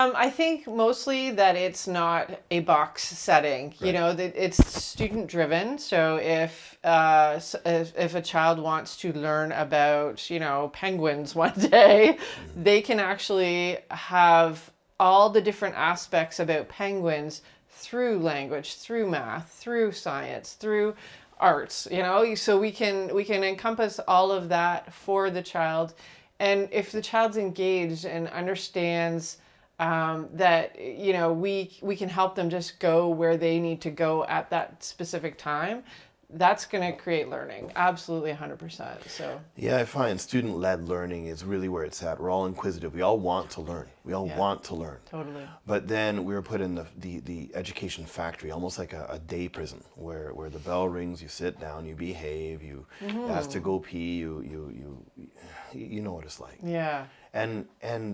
I think mostly that it's not a box setting. You Right. know, that it's student driven. So if a child wants to learn about, penguins one day, they can actually have all the different aspects about penguins through language, through math, through science, through arts, so we can encompass all of that for the child. And if the child's engaged and understands that we can help them just go where they need to go at that specific time, that's going to create learning, absolutely 100%. So Yeah, I find student-led learning is really where it's at. We're all inquisitive. We all want to learn. We all yeah, want to learn. totally. But then we were put in the education factory, almost like a day prison, where the bell rings, you sit down, you behave, you ask to go pee, you know what it's like. Yeah. And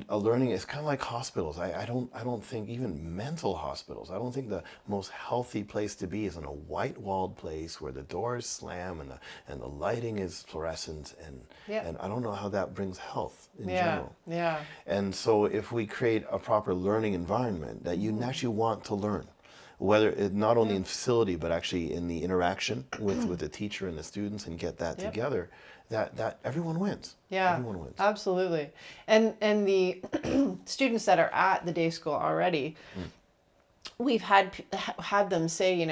a learning is kind of like hospitals. I don't think even mental hospitals. I don't think the most healthy place to be is in a white-walled place where the doors slam and the lighting is fluorescent Yeah. and I don't know how that brings health in Yeah. general. Yeah. And so if we create a proper learning environment that you actually want to learn, whether it not only in facility but actually in the interaction with the teacher and the students, and get that Yep. together, that everyone wins. Yeah, Everyone wins. absolutely. And the students that are at the day school already, we've had them say,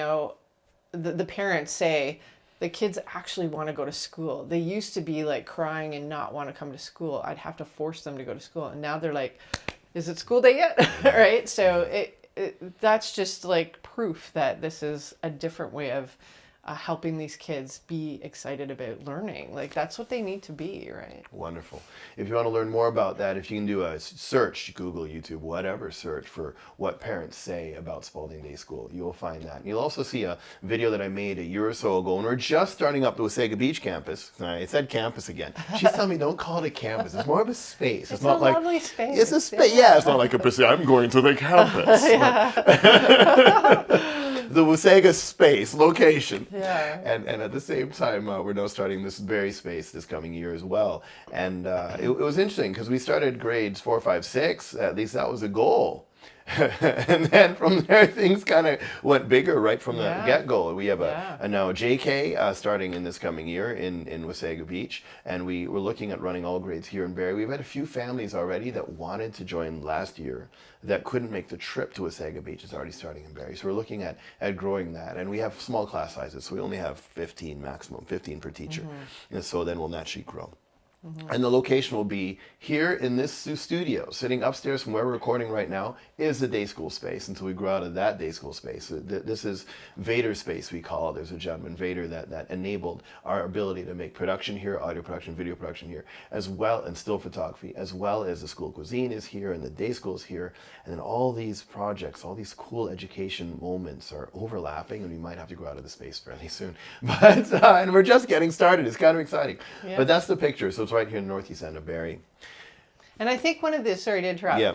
the parents say, the kids actually want to go to school. They used to be like crying and not want to come to school. I'd have to force them to go to school. And now they're like, is it school day yet? Right? So that's just like proof that this is a different way of helping these kids be excited about learning. Like that's what they need to be, right? Wonderful. If you want to learn more about that, if you can do a search, Google, YouTube, whatever, search for what parents say about Spaulding Day School, you will find that. And you'll also see a video that I made a year or so ago, and we're just starting up the Wasaga Beach campus. I said campus again. She's telling me don't call it a campus. It's more of a space. It's not a like lovely space. It's a space. Yeah, it's not like I'm going to the campus. The Wasaga space location. Yeah. And at the same time, we're now starting this berry space this coming year as well. And it was interesting because we started grades 4, 5, 6. At least that was a goal. And then from there, things kind of went bigger right from the Yeah. get-go. We have Yeah. a now JK starting in this coming year in Wasaga Beach, and we were looking at running all grades here in Barrie. We've had a few families already that wanted to join last year that couldn't make the trip to Wasaga Beach. It's already starting in Barrie. So we're looking at growing that. And we have small class sizes, so we only have 15 maximum, 15 per teacher. And so then we'll naturally grow. And the location will be here in this studio, sitting upstairs from where we're recording right now, is the day school space until we grow out of that day school space. So this is Vader space, we call it. There's a gentleman, Vader, that enabled our ability to make production here, audio production, video production here, as well, and still photography, as well as the school cuisine is here and the day school is here. And then all these projects, all these cool education moments are overlapping, and we might have to grow out of the space fairly soon. But and we're just getting started. It's kind of exciting. Yeah. But that's the picture. So it's right here in the northeast end of Barrie. And I think one of the, sorry to interrupt, Yeah.